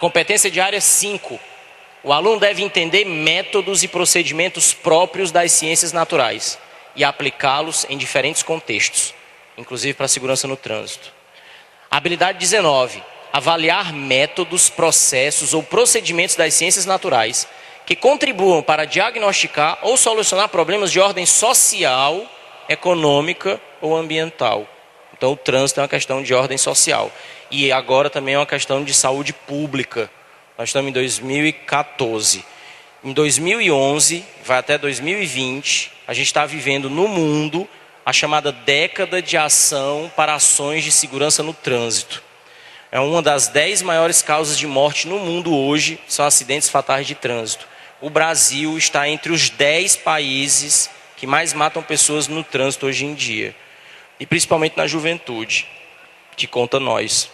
competência de área 5. O aluno deve entender métodos e procedimentos próprios das ciências naturais e aplicá-los em diferentes contextos, inclusive para a segurança no trânsito. Habilidade 19. Avaliar métodos, processos ou procedimentos das ciências naturais que contribuam para diagnosticar ou solucionar problemas de ordem social, econômica ou ambiental. Então o trânsito é uma questão de ordem social. E agora também é uma questão de saúde pública. Nós estamos em 2014. Em 2011, vai até 2020, a gente está vivendo no mundo a chamada década de ação para ações de segurança no trânsito. É uma das 10 maiores causas de morte no mundo hoje, são acidentes fatais de trânsito. O Brasil está entre os 10 países que mais matam pessoas no trânsito hoje em dia. E principalmente na juventude, que conta nós.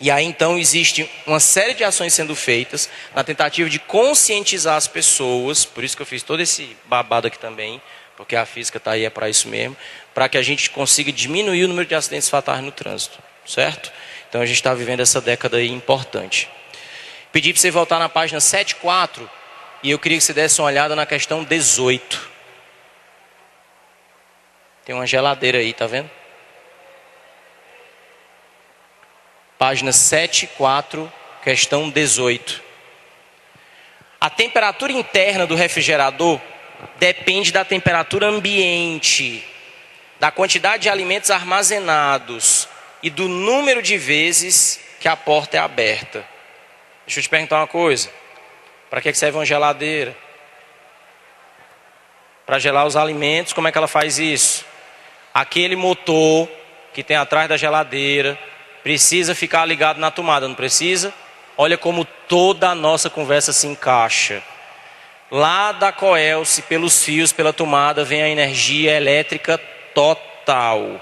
E aí então existe uma série de ações sendo feitas na tentativa de conscientizar as pessoas, por isso que eu fiz todo esse babado aqui também, porque a física está aí, é para isso mesmo, para que a gente consiga diminuir o número de acidentes fatais no trânsito, certo? Então a gente está vivendo essa década aí importante. Pedi para você voltar na página 74 e eu queria que você desse uma olhada na questão 18. Tem uma geladeira aí, tá vendo? Página 74, questão 18. A temperatura interna do refrigerador depende da temperatura ambiente, da quantidade de alimentos armazenados e do número de vezes que a porta é aberta. Deixa eu te perguntar uma coisa. Para que serve uma geladeira? Para gelar os alimentos, como é que ela faz isso? Aquele motor que tem atrás da geladeira precisa ficar ligado na tomada, não precisa? Olha como toda a nossa conversa se encaixa. Lá da Coelce, pelos fios, pela tomada, vem a energia elétrica total,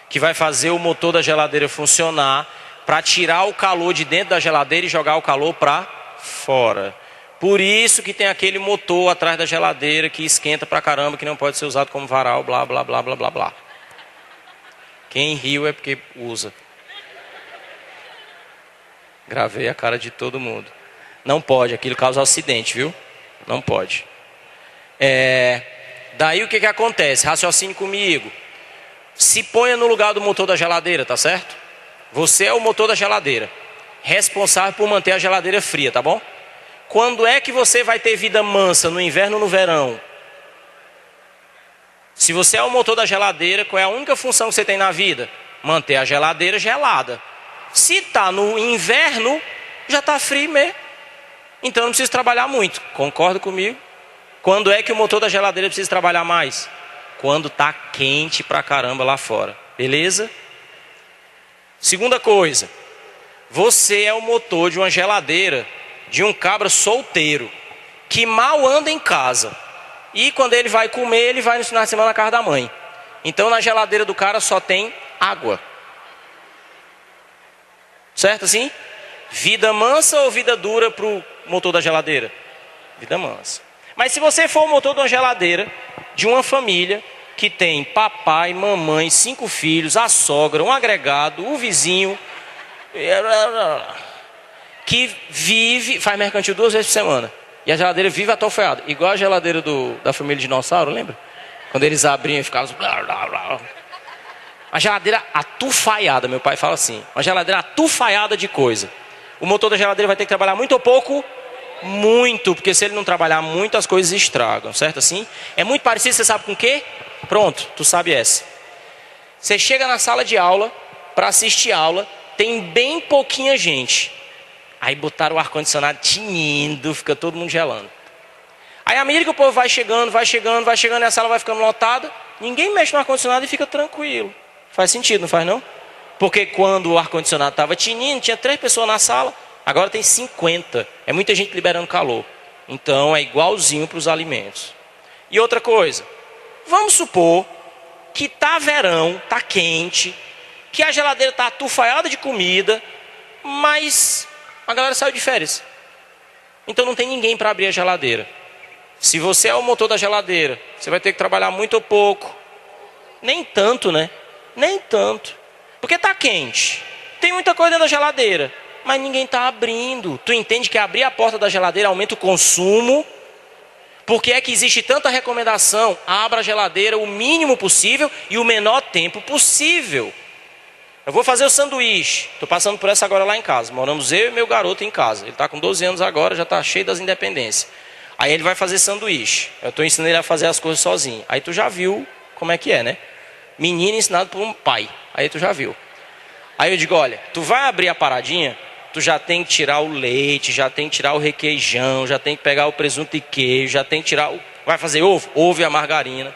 que vai fazer o motor da geladeira funcionar para tirar o calor de dentro da geladeira e jogar o calor para fora. Por isso que tem aquele motor atrás da geladeira que esquenta pra caramba, que não pode ser usado como varal, blá, blá, blá, blá, blá, blá. Quem riu é porque usa. Gravei a cara de todo mundo. Não pode, aquilo causa acidente, viu? Não pode. Daí o que acontece? Raciocine comigo. Se ponha no lugar do motor da geladeira, tá certo? Você é o motor da geladeira, responsável por manter a geladeira fria, tá bom? Quando é que você vai ter vida mansa, no inverno ou no verão? Se você é o motor da geladeira, qual é a única função que você tem na vida? Manter a geladeira gelada. Se está no inverno, já está frio mesmo. Então não precisa trabalhar muito. Concorda comigo? Quando é que o motor da geladeira precisa trabalhar mais? Quando está quente pra caramba lá fora. Beleza? Segunda coisa. Você é o motor de uma geladeira de um cabra solteiro que mal anda em casa. E quando ele vai comer, ele vai no final de semana na casa da mãe. Então na geladeira do cara só tem água. Certo assim? Vida mansa ou vida dura para o motor da geladeira? Vida mansa. Mas se você for o motor de uma geladeira de uma família que tem papai, mamãe, 5 filhos, a sogra, um agregado, o vizinho, que vive, faz mercantil 2 vezes por semana. E a geladeira vive atofeada. Igual a geladeira da família Dinossauro, lembra? Quando eles abriam e ficavam... A geladeira atufaiada, meu pai fala assim. Uma geladeira atufaiada de coisa. O motor da geladeira vai ter que trabalhar muito ou pouco? Muito, porque se ele não trabalhar muito, as coisas estragam, certo assim? É muito parecido, você sabe com o quê? Pronto, tu sabe essa. Você chega na sala de aula, para assistir aula, tem bem pouquinha gente. Aí botaram o ar-condicionado tinindo, fica todo mundo gelando. Aí à medida que o povo vai chegando, e a sala vai ficando lotada, ninguém mexe no ar-condicionado e fica tranquilo. Faz sentido, não faz não? Porque quando o ar-condicionado estava tinindo, tinha 3 pessoas na sala, agora tem 50. É muita gente liberando calor. Então é igualzinho para os alimentos. E outra coisa, vamos supor que tá verão, tá quente, que a geladeira tá atufaiada de comida, mas a galera saiu de férias. Então não tem ninguém para abrir a geladeira. Se você é o motor da geladeira, você vai ter que trabalhar muito ou pouco. Nem tanto, né? Nem tanto. Porque tá quente. Tem muita coisa dentro da geladeira. Mas ninguém está abrindo. Tu entende que abrir a porta da geladeira aumenta o consumo? Por que é que existe tanta recomendação? Abra a geladeira o mínimo possível e o menor tempo possível. Eu vou fazer o sanduíche. Estou passando por essa agora lá em casa. Moramos eu e meu garoto em casa. Ele está com 12 anos agora, já está cheio das independências. Aí ele vai fazer sanduíche. Eu estou ensinando ele a fazer as coisas sozinho. Aí tu já viu como é que é, né? Menino ensinado por um pai. Aí tu já viu. Aí eu digo, olha, tu vai abrir a paradinha, tu já tem que tirar o leite, já tem que tirar o requeijão, já tem que pegar o presunto e queijo, já tem que tirar o... Vai fazer ovo e a margarina.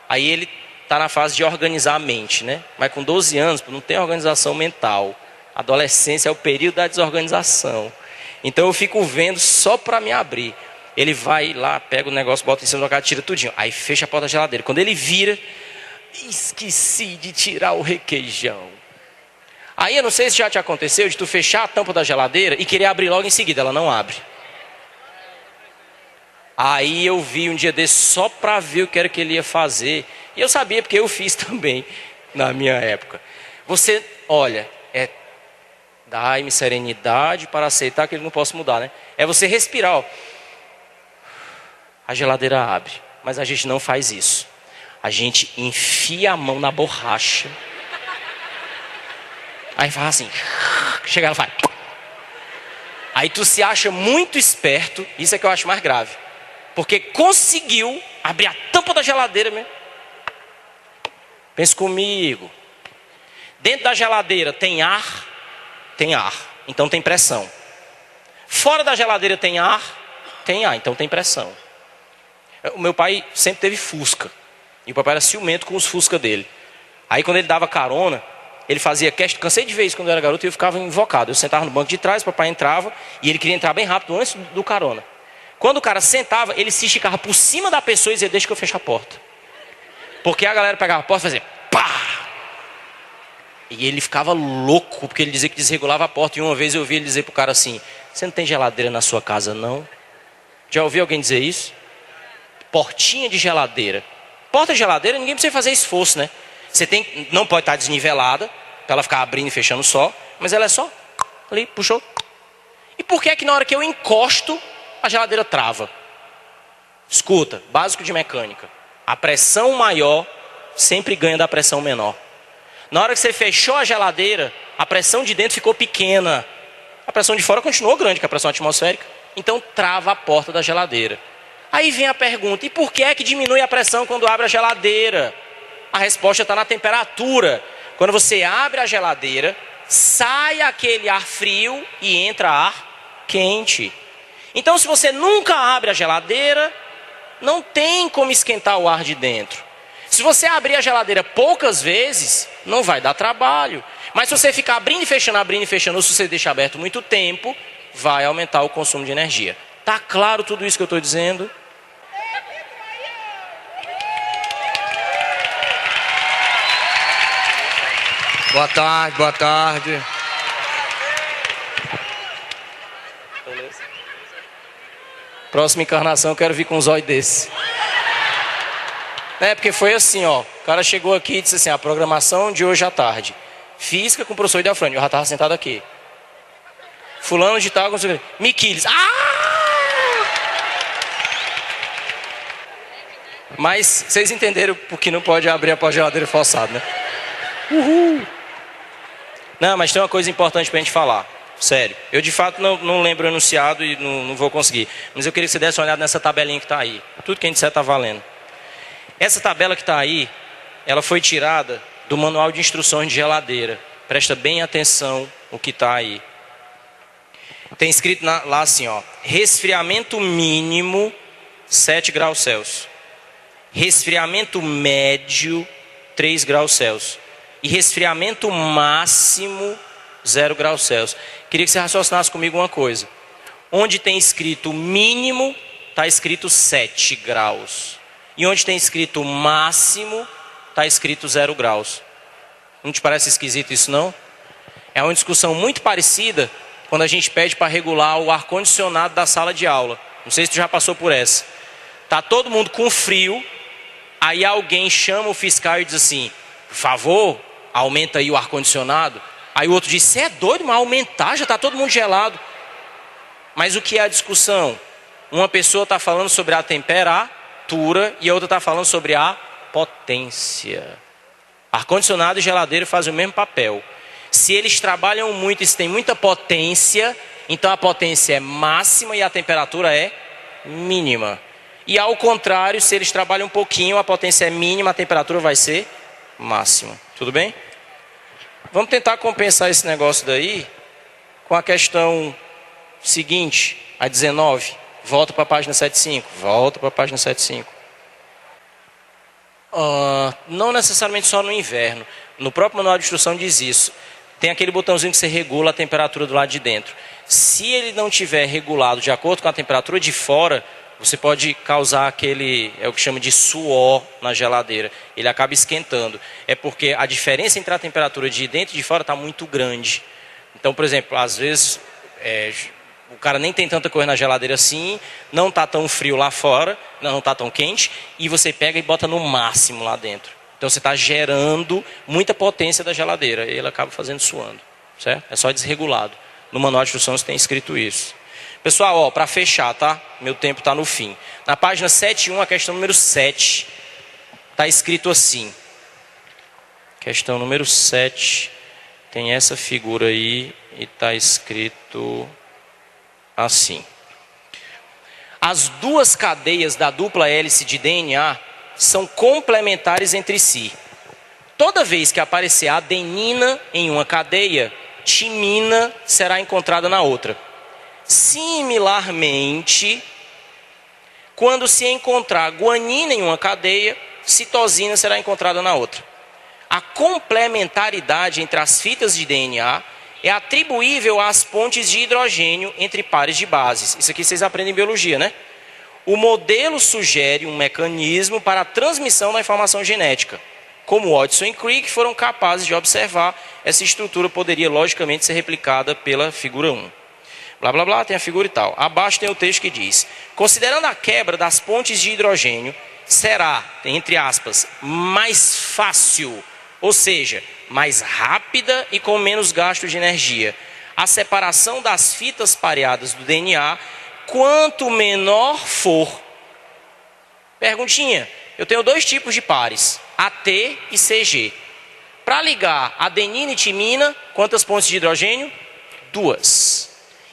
Aí ele está na fase de organizar a mente, né? Mas com 12 anos, não tem organização mental. Adolescência é o período da desorganização. Então eu fico vendo só para me abrir. Ele vai lá, pega o negócio, bota em cima do cara, tira tudinho. Aí fecha a porta da geladeira. Quando ele vira, esqueci de tirar o requeijão. Aí eu não sei se já te aconteceu de tu fechar a tampa da geladeira e querer abrir logo em seguida. Ela não abre. Aí eu vi um dia desse só para ver o que era que ele ia fazer. E eu sabia porque eu fiz também na minha época. Você, olha, dai-me serenidade para aceitar que ele não posso mudar, né? É você respirar, ó. A geladeira abre, mas a gente não faz isso. A gente enfia a mão na borracha. Aí faz assim, chega ela faz. Aí tu se acha muito esperto, isso é que eu acho mais grave. Porque conseguiu abrir a tampa da geladeira mesmo. Pense comigo. Dentro da geladeira tem ar? Tem ar, então tem pressão. Fora da geladeira tem ar? Tem ar, então tem pressão. O meu pai sempre teve Fusca. E o papai era ciumento com os Fusca dele. Aí quando ele dava carona, ele fazia cansei de ver isso quando eu era garoto e eu ficava invocado. Eu sentava no banco de trás, o papai entrava e ele queria entrar bem rápido antes do carona. Quando o cara sentava, ele se esticava por cima da pessoa e dizia, deixa que eu feche a porta. Porque a galera pegava a porta e fazia pá! E ele ficava louco, porque ele dizia que desregulava a porta. E uma vez eu ouvi ele dizer pro cara assim, você não tem geladeira na sua casa não? Já ouviu alguém dizer isso? Portinha de geladeira. Porta de geladeira, ninguém precisa fazer esforço, né? Você não pode estar desnivelada, para ela ficar abrindo e fechando só, mas ela é só ali, puxou. E por que é que na hora que eu encosto, a geladeira trava? Escuta, básico de mecânica. A pressão maior sempre ganha da pressão menor. Na hora que você fechou a geladeira, a pressão de dentro ficou pequena. A pressão de fora continuou grande, que é a pressão atmosférica. Então trava a porta da geladeira. Aí vem a pergunta, e por que é que diminui a pressão quando abre a geladeira? A resposta está na temperatura. Quando você abre a geladeira, sai aquele ar frio e entra ar quente. Então se você nunca abre a geladeira, não tem como esquentar o ar de dentro. Se você abrir a geladeira poucas vezes, não vai dar trabalho. Mas se você ficar abrindo e fechando, ou se você deixar aberto muito tempo, vai aumentar o consumo de energia. Tá claro tudo isso que eu estou dizendo? Boa tarde, boa tarde. Beleza. Próxima encarnação eu quero vir com um zóio desse. Porque foi assim, ó. O cara chegou aqui e disse assim, a programação de hoje à tarde. Física com o professor Idelfrânio. Eu já estava sentado aqui. Fulano de tal, Miquiles. Mas vocês entenderam porque não pode abrir a geladeira forçada, né? Uhul. Não, mas tem uma coisa importante pra gente falar. Sério. Eu de fato não lembro o enunciado e não vou conseguir. Mas eu queria que você desse uma olhada nessa tabelinha que está aí. Tudo que a gente disser está valendo. Essa tabela que está aí, ela foi tirada do manual de instruções de geladeira. Presta bem atenção no que está aí. Tem escrito lá assim, ó. Resfriamento mínimo 7 graus Celsius. Resfriamento médio 3 graus Celsius. E resfriamento máximo 0 graus Celsius. Queria que você raciocinasse comigo uma coisa. Onde tem escrito mínimo, está escrito 7 graus. E onde tem escrito máximo, está escrito 0 graus. Não te parece esquisito isso não? É uma discussão muito parecida quando a gente pede para regular o ar-condicionado da sala de aula. Não sei se tu já passou por essa. Está todo mundo com frio, aí alguém chama o fiscal e diz assim, por favor, aumenta aí o ar-condicionado. Aí o outro diz, você é doido, mas aumentar, já está todo mundo gelado. Mas o que é a discussão? Uma pessoa está falando sobre a temperatura e a outra está falando sobre a potência. Ar-condicionado e geladeira fazem o mesmo papel. Se eles trabalham muito e se tem muita potência, então a potência é máxima e a temperatura é mínima. E ao contrário, se eles trabalham um pouquinho, a potência é mínima, a temperatura vai ser máxima. Tudo bem? Vamos tentar compensar esse negócio daí com a questão seguinte, a 19. Volta para a página 75. Volta para a página 75. Não necessariamente só no inverno. No próprio manual de instrução diz isso. Tem aquele botãozinho que você regula a temperatura do lado de dentro. Se ele não tiver regulado de acordo com a temperatura de fora, você pode causar aquele, é o que chama de suor na geladeira. Ele acaba esquentando. É porque a diferença entre a temperatura de dentro e de fora está muito grande. Então, por exemplo, às vezes o cara nem tem tanta coisa na geladeira assim, não está tão frio lá fora, não está tão quente, e você pega e bota no máximo lá dentro. Então você está gerando muita potência da geladeira, e ele acaba fazendo suando, certo? É só desregulado. No manual de instruções tem escrito isso. Pessoal, para fechar, tá? Meu tempo está no fim. Na página 7.1, a questão número 7, está escrito assim. Questão número 7, tem essa figura aí e está escrito assim. As duas cadeias da dupla hélice de DNA são complementares entre si. Toda vez que aparecer adenina em uma cadeia, timina será encontrada na outra. Similarmente, quando se encontrar guanina em uma cadeia, citosina será encontrada na outra. A complementaridade entre as fitas de DNA é atribuível às pontes de hidrogênio entre pares de bases. Isso aqui vocês aprendem em biologia, né? O modelo sugere um mecanismo para a transmissão da informação genética. Como Watson e Crick foram capazes de observar, essa estrutura poderia logicamente ser replicada pela figura 1. Blá, blá, blá, tem a figura e tal. Abaixo tem o texto que diz: considerando a quebra das pontes de hidrogênio, será, entre aspas, mais fácil, ou seja, mais rápida e com menos gasto de energia, a separação das fitas pareadas do DNA, quanto menor for. Perguntinha, eu tenho dois tipos de pares, AT e CG. Para ligar adenina e timina, quantas pontes de hidrogênio? 2.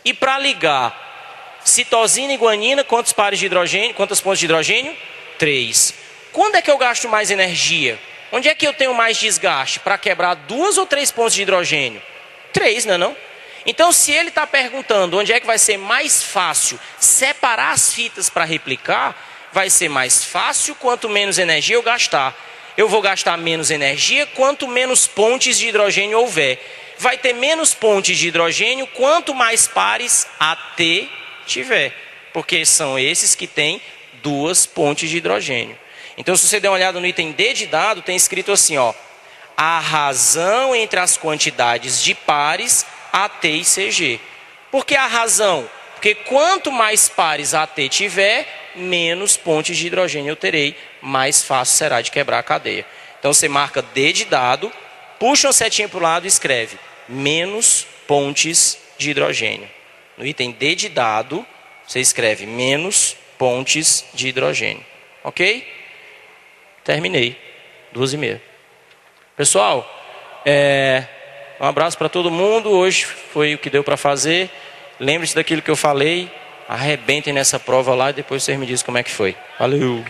E para ligar citosina e guanina, quantos pares de hidrogênio? Quantas pontes de hidrogênio? 3. Quando é que eu gasto mais energia? Onde é que eu tenho mais desgaste? Para quebrar 2 ou 3 pontes de hidrogênio? 3, não é não? Então, se ele está perguntando onde é que vai ser mais fácil separar as fitas para replicar, vai ser mais fácil quanto menos energia eu gastar. Eu vou gastar menos energia quanto menos pontes de hidrogênio houver. Vai ter menos pontes de hidrogênio quanto mais pares AT tiver. Porque são esses que têm 2 pontes de hidrogênio. Então, se você der uma olhada no item D de dado, tem escrito assim, ó: a razão entre as quantidades de pares AT e CG. Por que a razão? Porque quanto mais pares AT tiver, menos pontes de hidrogênio eu terei, mais fácil será de quebrar a cadeia. Então você marca D de dado, puxa uma setinha para o lado e escreve menos pontes de hidrogênio. No item D de dado, você escreve menos pontes de hidrogênio. Ok? Terminei. 2h30. Pessoal, um abraço para todo mundo. Hoje foi o que deu para fazer. Lembre-se daquilo que eu falei. Arrebentem nessa prova lá e depois vocês me dizem como é que foi. Valeu!